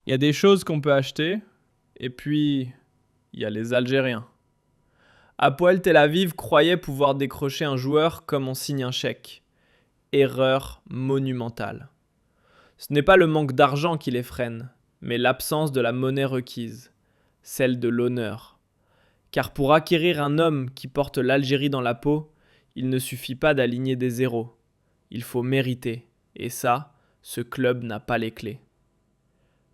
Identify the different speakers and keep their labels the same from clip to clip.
Speaker 1: Il y a des choses qu'on peut acheter, et puis il y a les Algériens. Hapoel Tel Aviv croyait pouvoir décrocher un joueur comme on signe un chèque. Erreur monumentale. Ce n'est pas le manque d'argent qui les freine, mais l'absence de la monnaie requise, celle de l'honneur. Car pour acquérir un homme qui porte l'Algérie dans la peau, il ne suffit pas d'aligner des zéros. Il faut mériter, et ça, ce club n'a pas les clés.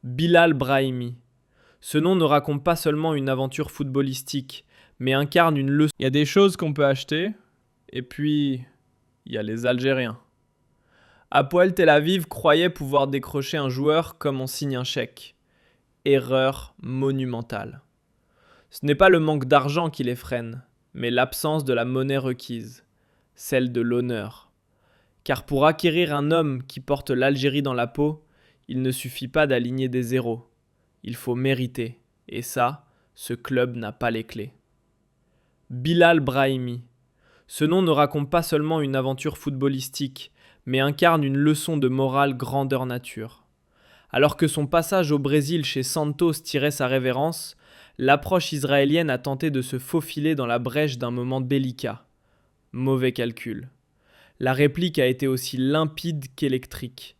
Speaker 1: Bilal Brahimi. Ce nom ne raconte pas seulement une aventure footballistique, mais incarne une leçon. Il y a des choses qu'on peut acheter, et puis il y a les Algériens. Hapoel Tel Aviv croyait pouvoir décrocher un joueur comme on signe un chèque. Erreur monumentale. Ce n'est pas le manque d'argent qui les freine, mais l'absence de la monnaie requise, celle de l'honneur. Car pour acquérir un homme qui porte l'Algérie dans la peau, il ne suffit pas d'aligner des zéros. Il faut mériter, et ça, ce club n'a pas les clés. Bilal Brahimi. Ce nom ne raconte pas seulement une aventure footballistique, mais incarne une leçon de morale grandeur nature. Alors que son passage au Brésil chez Santos tirait sa révérence, l'approche israélienne a tenté de se faufiler dans la brèche d'un moment délicat. Mauvais calcul. La réplique a été aussi limpide qu'électrique.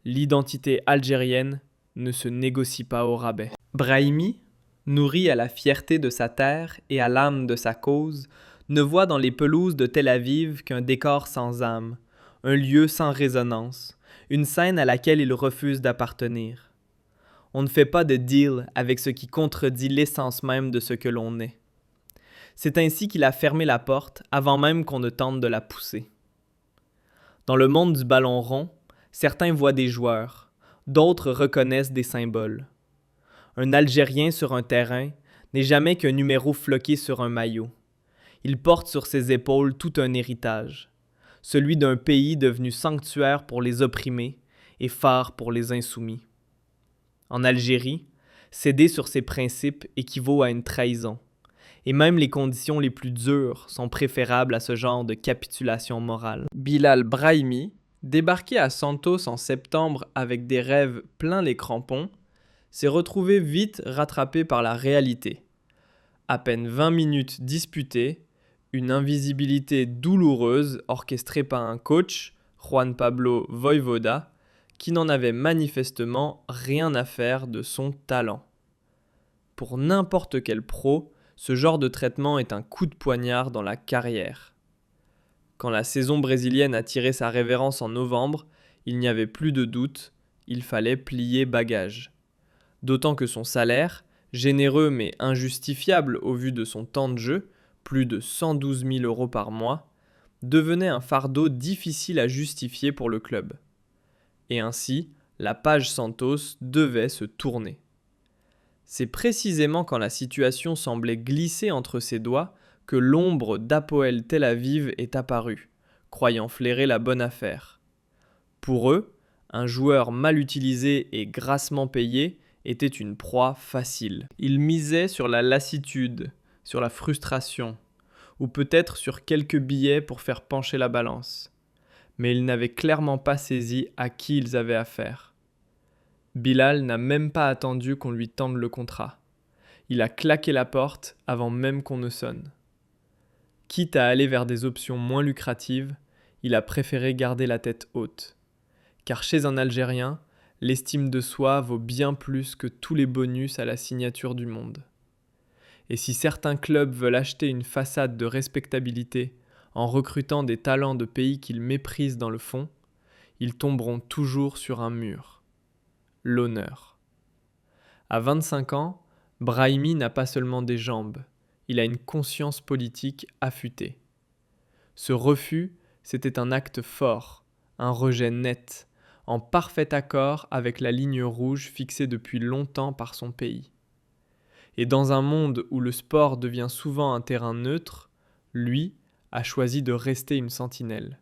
Speaker 1: L'identité algérienne ne se négocie pas au rabais. Brahimi, nourri à la fierté de sa terre et à l'âme de sa cause, ne voit dans les pelouses de Tel Aviv qu'un décor sans âme, un lieu sans résonance, une scène à laquelle il refuse d'appartenir. On ne fait pas de deal avec ce qui contredit l'essence même de ce que l'on est. C'est ainsi qu'il a fermé la porte avant même qu'on ne tente de la pousser. Dans le monde du ballon rond, certains voient des joueurs, d'autres reconnaissent des symboles. Un Algérien sur un terrain n'est jamais qu'un numéro floqué sur un maillot. Il porte sur ses épaules tout un héritage, celui d'un pays devenu sanctuaire pour les opprimés et phare pour les insoumis. En Algérie, céder sur ses principes équivaut à une trahison, et même les conditions les plus dures sont préférables à ce genre de capitulation morale. Bilal Brahimi, débarqué à Santos en septembre avec des rêves plein les crampons, s'est retrouvé vite rattrapé par la réalité. À peine 20 minutes disputées, une invisibilité douloureuse orchestrée par un coach, Juan Pablo Voivoda, qui n'en avait manifestement rien à faire de son talent. Pour n'importe quel pro, ce genre de traitement est un coup de poignard dans la carrière. Quand la saison brésilienne a tiré sa révérence en novembre, il n'y avait plus de doute, il fallait plier bagage. D'autant que son salaire, généreux mais injustifiable au vu de son temps de jeu, plus de 112 000 € par mois, devenait un fardeau difficile à justifier pour le club. Et ainsi, la page Santos devait se tourner. C'est précisément quand la situation semblait glisser entre ses doigts que l'ombre d'Hapoel Tel Aviv est apparue, croyant flairer la bonne affaire. Pour eux, un joueur mal utilisé et grassement payé était une proie facile. Ils misaient sur la lassitude, sur la frustration, ou peut-être sur quelques billets pour faire pencher la balance. Mais ils n'avaient clairement pas saisi à qui ils avaient affaire. Bilal n'a même pas attendu qu'on lui tende le contrat. Il a claqué la porte avant même qu'on ne sonne. Quitte à aller vers des options moins lucratives, il a préféré garder la tête haute. Car chez un Algérien, l'estime de soi vaut bien plus que tous les bonus à la signature du monde. Et si certains clubs veulent acheter une façade de respectabilité en recrutant des talents de pays qu'ils méprisent dans le fond, ils tomberont toujours sur un mur. L'honneur. À 25 ans, Brahimi n'a pas seulement des jambes, il a une conscience politique affûtée. Ce refus, c'était un acte fort, un rejet net, en parfait accord avec la ligne rouge fixée depuis longtemps par son pays. Et dans un monde où le sport devient souvent un terrain neutre, lui a choisi de rester une sentinelle,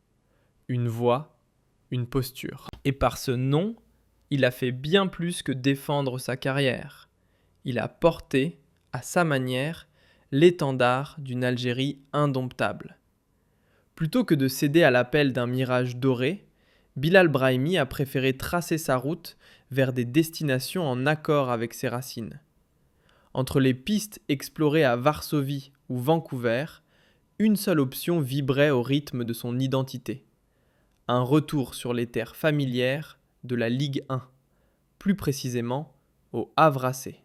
Speaker 1: une voix, une posture. Et par ce non, il a fait bien plus que défendre sa carrière. Il a porté, à sa manière, l'étendard d'une Algérie indomptable. Plutôt que de céder à l'appel d'un mirage doré, Bilal Brahimi a préféré tracer sa route vers des destinations en accord avec ses racines. Entre les pistes explorées à Varsovie ou Vancouver, une seule option vibrait au rythme de son identité. Un retour sur les terres familières de la Ligue 1, plus précisément au Havre AC.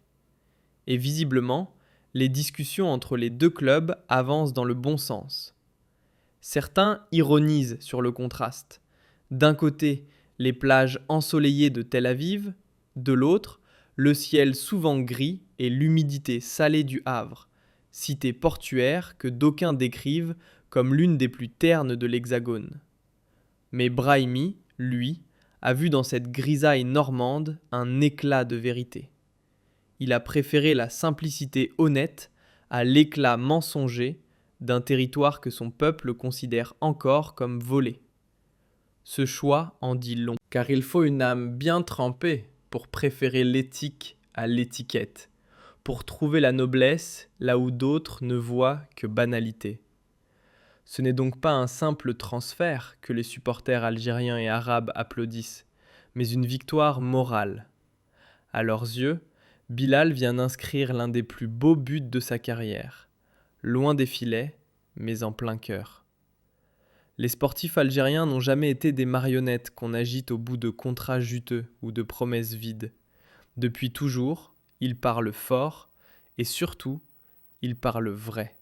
Speaker 1: Et visiblement, les discussions entre les deux clubs avancent dans le bon sens. Certains ironisent sur le contraste. D'un côté, les plages ensoleillées de Tel Aviv, de l'autre, le ciel souvent gris et l'humidité salée du Havre, cité portuaire que d'aucuns décrivent comme l'une des plus ternes de l'Hexagone. Mais Brahimi, lui, a vu dans cette grisaille normande un éclat de vérité. Il a préféré la simplicité honnête à l'éclat mensonger d'un territoire que son peuple considère encore comme volé. Ce choix en dit long, car il faut une âme bien trempée pour préférer l'éthique à l'étiquette, pour trouver la noblesse là où d'autres ne voient que banalité. Ce n'est donc pas un simple transfert que les supporters algériens et arabes applaudissent, mais une victoire morale. À leurs yeux, Bilal vient d'inscrire l'un des plus beaux buts de sa carrière, loin des filets, mais en plein cœur. Les sportifs algériens n'ont jamais été des marionnettes qu'on agite au bout de contrats juteux ou de promesses vides. Depuis toujours, ils parlent fort et surtout, ils parlent vrai.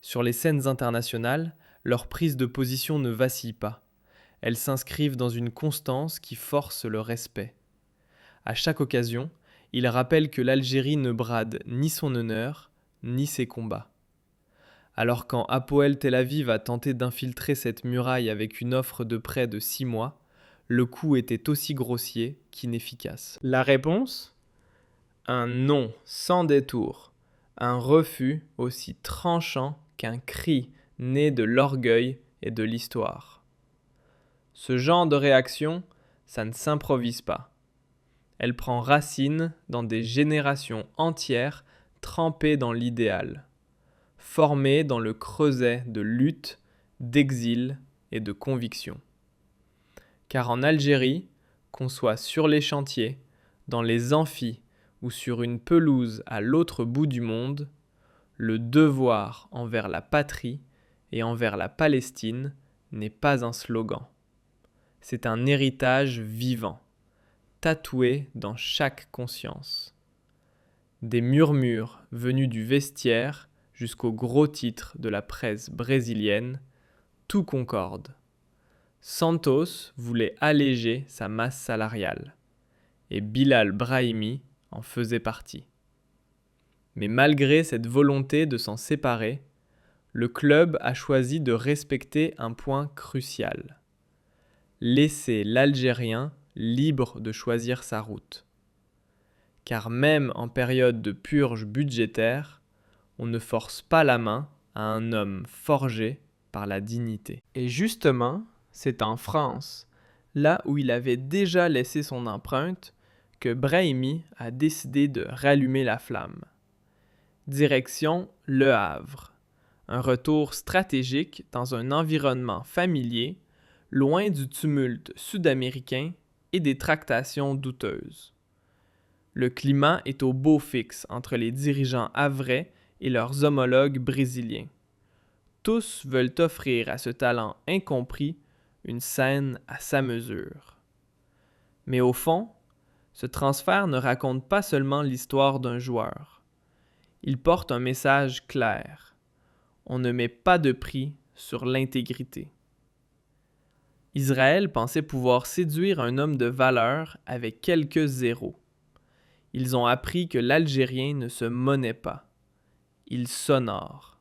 Speaker 1: Sur les scènes internationales, leur prise de position ne vacille pas. Elles s'inscrivent dans une constance qui force le respect. À chaque occasion, ils rappellent que l'Algérie ne brade ni son honneur, ni ses combats. Alors quand Hapoel Tel Aviv a tenté d'infiltrer cette muraille avec une offre de prêt de 6 mois, le coup était aussi grossier qu'inefficace. La réponse ? Un non sans détour, un refus aussi tranchant qu'un cri né de l'orgueil et de l'histoire. Ce genre de réaction, ça ne s'improvise pas. Elle prend racine dans des générations entières trempées dans l'idéal, formées dans le creuset de lutte, d'exil et de conviction. Car en Algérie, qu'on soit sur les chantiers, dans les amphis ou sur une pelouse à l'autre bout du monde, le devoir envers la patrie et envers la Palestine n'est pas un slogan. C'est un héritage vivant, tatoué dans chaque conscience. Des murmures venus du vestiaire jusqu'aux gros titres de la presse brésilienne, tout concorde. Santos voulait alléger sa masse salariale, et Bilal Brahimi en faisait partie. Mais malgré cette volonté de s'en séparer, le club a choisi de respecter un point crucial. Laisser l'Algérien libre de choisir sa route. Car même en période de purge budgétaire, on ne force pas la main à un homme forgé par la dignité. Et justement, c'est en France, là où il avait déjà laissé son empreinte, que Brahimi a décidé de rallumer la flamme. Direction Le Havre. Un retour stratégique dans un environnement familier, loin du tumulte sud-américain et des tractations douteuses. Le climat est au beau fixe entre les dirigeants havrais et leurs homologues brésiliens. Tous veulent offrir à ce talent incompris une scène à sa mesure. Mais au fond, ce transfert ne raconte pas seulement l'histoire d'un joueur. Il porte un message clair. On ne met pas de prix sur l'intégrité. Israël pensait pouvoir séduire un homme de valeur avec quelques zéros. Ils ont appris que l'Algérien ne se monnaie pas. Il s'honore.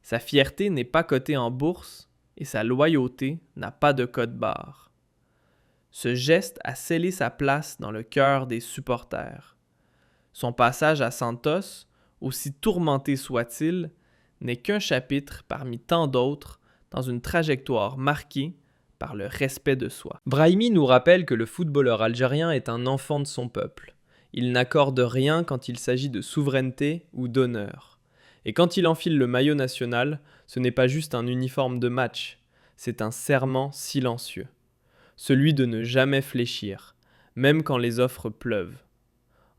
Speaker 1: Sa fierté n'est pas cotée en bourse et sa loyauté n'a pas de code-barre. Ce geste a scellé sa place dans le cœur des supporters. Son passage à Santos, aussi tourmenté soit-il, n'est qu'un chapitre parmi tant d'autres dans une trajectoire marquée par le respect de soi. Brahimi nous rappelle que le footballeur algérien est un enfant de son peuple. Il n'accorde rien quand il s'agit de souveraineté ou d'honneur. Et quand il enfile le maillot national, ce n'est pas juste un uniforme de match, c'est un serment silencieux. celui de ne jamais fléchir, même quand les offres pleuvent.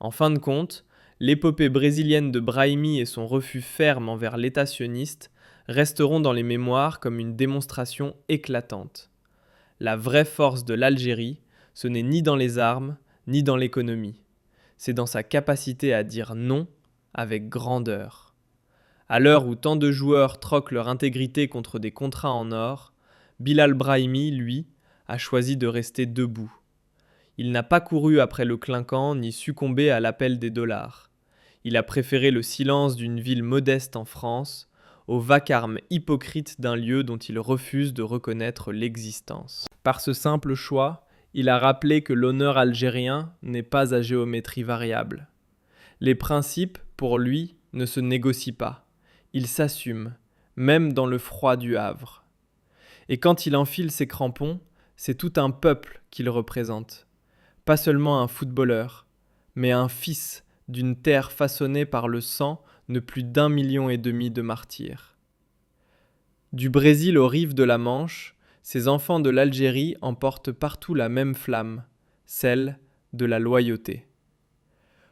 Speaker 1: En fin de compte, l'épopée brésilienne de Brahimi et son refus ferme envers l'État sioniste resteront dans les mémoires comme une démonstration éclatante. La vraie force de l'Algérie, ce n'est ni dans les armes, ni dans l'économie. C'est dans sa capacité à dire non avec grandeur. À l'heure où tant de joueurs troquent leur intégrité contre des contrats en or, Bilal Brahimi, lui, a choisi de rester debout. Il n'a pas couru après le clinquant ni succombé à l'appel des dollars. Il a préféré le silence d'une ville modeste en France au vacarme hypocrite d'un lieu dont il refuse de reconnaître l'existence. Par ce simple choix, il a rappelé que l'honneur algérien n'est pas à géométrie variable. Les principes, pour lui, ne se négocient pas. Ils s'assument, même dans le froid du Havre. Et quand il enfile ses crampons, c'est tout un peuple qu'il représente. Pas seulement un footballeur, mais un fils d'une terre façonnée par le sang de plus d'1,5 million de martyrs. Du Brésil aux rives de la Manche, ces enfants de l'Algérie emportent partout la même flamme, celle de la loyauté.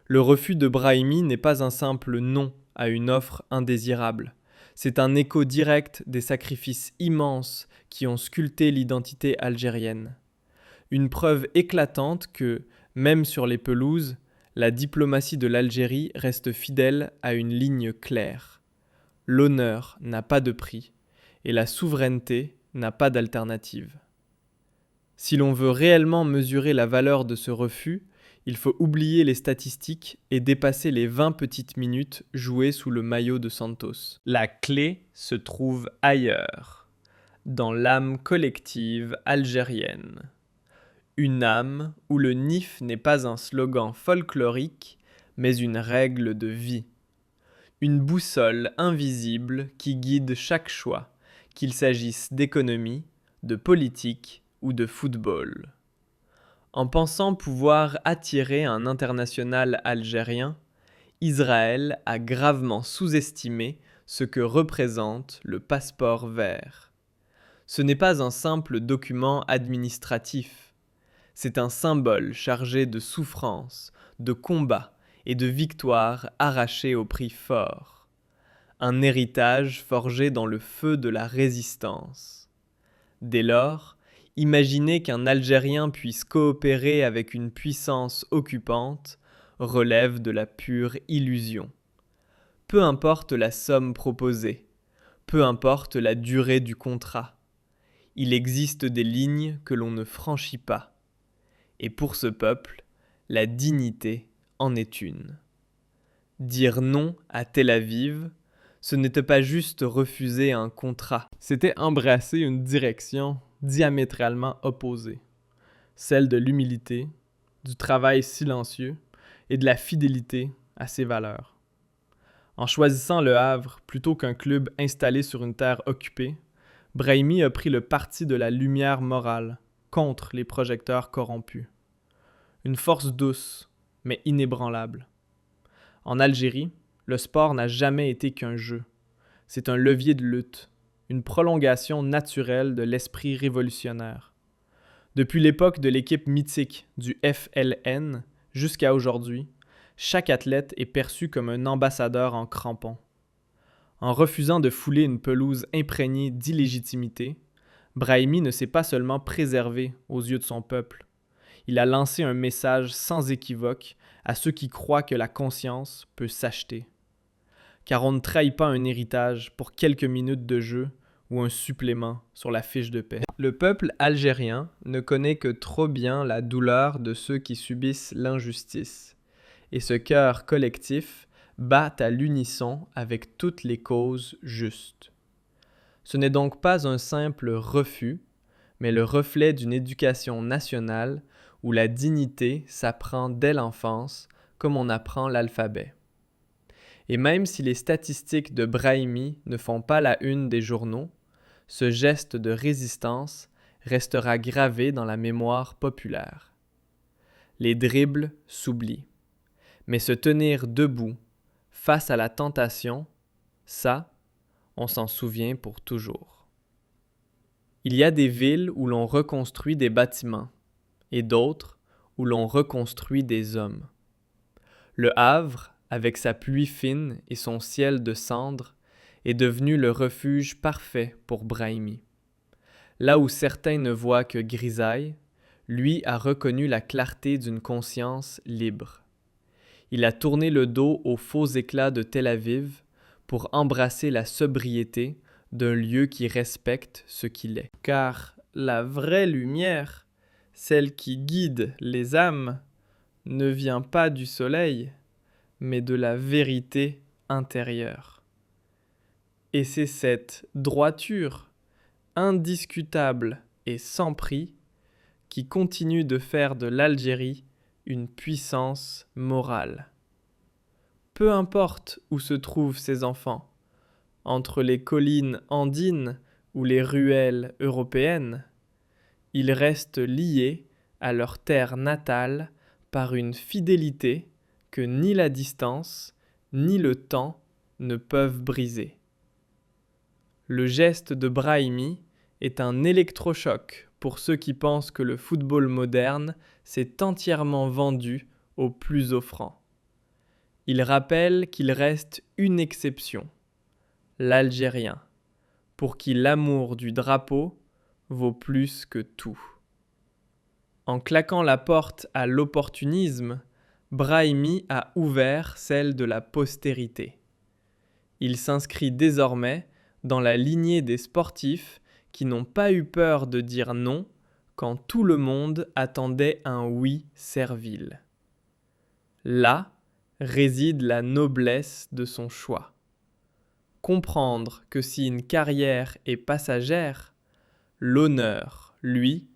Speaker 1: Le refus de Brahimi n'est pas un simple non à une offre indésirable. C'est un écho direct des sacrifices immenses qui ont sculpté l'identité algérienne. Une preuve éclatante que, même sur les pelouses, la diplomatie de l'Algérie reste fidèle à une ligne claire. L'honneur n'a pas de prix et la souveraineté n'a pas d'alternative. Si l'on veut réellement mesurer la valeur de ce refus, il faut oublier les statistiques et dépasser les 20 petites minutes jouées sous le maillot de Santos. La clé se trouve ailleurs, dans l'âme collective algérienne. Une âme où le NIF n'est pas un slogan folklorique, mais une règle de vie. Une boussole invisible qui guide chaque choix, qu'il s'agisse d'économie, de politique ou de football. En pensant pouvoir attirer un international algérien, Israël a gravement sous-estimé ce que représente le passeport vert. Ce n'est pas un simple document administratif. C'est un symbole chargé de souffrance, de combat et de victoires arrachées au prix fort. Un héritage forgé dans le feu de la résistance. Dès lors, imaginer qu'un Algérien puisse coopérer avec une puissance occupante relève de la pure illusion. Peu importe la somme proposée, peu importe la durée du contrat, il existe des lignes que l'on ne franchit pas. Et pour ce peuple, la dignité en est une. Dire non à Tel Aviv, ce n'était pas juste refuser un contrat, c'était embrasser une direction diamétralement opposée, celle de l'humilité, du travail silencieux et de la fidélité à ses valeurs. En choisissant le Havre plutôt qu'un club installé sur une terre occupée, Brahimi a pris le parti de la lumière morale contre les projecteurs corrompus. Une force douce, mais inébranlable. En Algérie, le sport n'a jamais été qu'un jeu. C'est un levier de lutte, une prolongation naturelle de l'esprit révolutionnaire. Depuis l'époque de l'équipe mythique du FLN jusqu'à aujourd'hui, chaque athlète est perçu comme un ambassadeur en crampons. En refusant de fouler une pelouse imprégnée d'illégitimité, Brahimi ne s'est pas seulement préservé aux yeux de son peuple. Il a lancé un message sans équivoque à ceux qui croient que la conscience peut s'acheter. Car on ne trahit pas un héritage pour quelques minutes de jeu ou un supplément sur la fiche de paie. Le peuple algérien ne connaît que trop bien la douleur de ceux qui subissent l'injustice. Et ce cœur collectif bat à l'unisson avec toutes les causes justes. Ce n'est donc pas un simple refus, mais le reflet d'une éducation nationale où la dignité s'apprend dès l'enfance comme on apprend l'alphabet. Et même si les statistiques de Brahimi ne font pas la une des journaux, ce geste de résistance restera gravé dans la mémoire populaire. Les dribbles s'oublient, mais se tenir debout face à la tentation, ça, on s'en souvient pour toujours. Il y a des villes où l'on reconstruit des bâtiments et d'autres où l'on reconstruit des hommes. Le Havre, avec sa pluie fine et son ciel de cendre, est devenu le refuge parfait pour Brahimi. Là où certains ne voient que grisaille, lui a reconnu la clarté d'une conscience libre. Il a tourné le dos aux faux éclats de Tel Aviv pour embrasser la sobriété d'un lieu qui respecte ce qu'il est. Car la vraie lumière, celle qui guide les âmes, ne vient pas du soleil, mais de la vérité intérieure. Et c'est cette droiture, indiscutable et sans prix, qui continue de faire de l'Algérie une puissance morale. Peu importe où se trouvent ses enfants, entre les collines andines ou les ruelles européennes, ils restent liés à leur terre natale par une fidélité que ni la distance ni le temps ne peuvent briser. Le geste de Brahimi est un électrochoc pour ceux qui pensent que le football moderne s'est entièrement vendu aux plus offrants. Il rappelle qu'il reste une exception, l'Algérien, pour qui l'amour du drapeau vaut plus que tout. En claquant la porte à l'opportunisme, Brahimi a ouvert celle de la postérité. Il s'inscrit désormais dans la lignée des sportifs qui n'ont pas eu peur de dire non quand tout le monde attendait un oui servile. Là réside la noblesse de son choix. Comprendre que si une carrière est passagère, l'honneur, lui,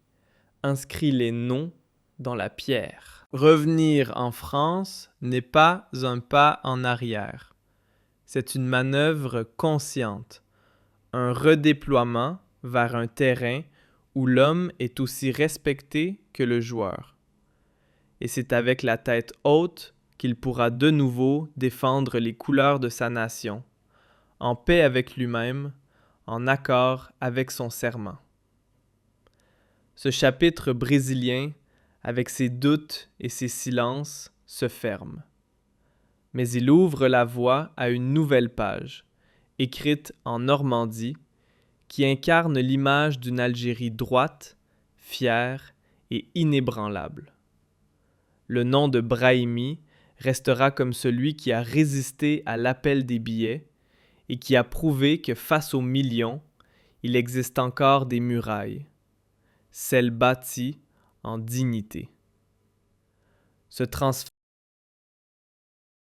Speaker 1: inscrit les noms dans la pierre. Revenir en France n'est pas un pas en arrière. C'est une manœuvre consciente, un redéploiement vers un terrain où l'homme est aussi respecté que le joueur. Et c'est avec la tête haute qu'il pourra de nouveau défendre les couleurs de sa nation, en paix avec lui-même, en accord avec son serment. Ce chapitre brésilien, avec ses doutes et ses silences, se ferme. Mais il ouvre la voie à une nouvelle page, écrite en Normandie, qui incarne l'image d'une Algérie droite, fière et inébranlable. Le nom de Brahimi restera comme celui qui a résisté à l'appel des billets et qui a prouvé que face aux millions, il existe encore des murailles, celles bâties en dignité. Ce transfert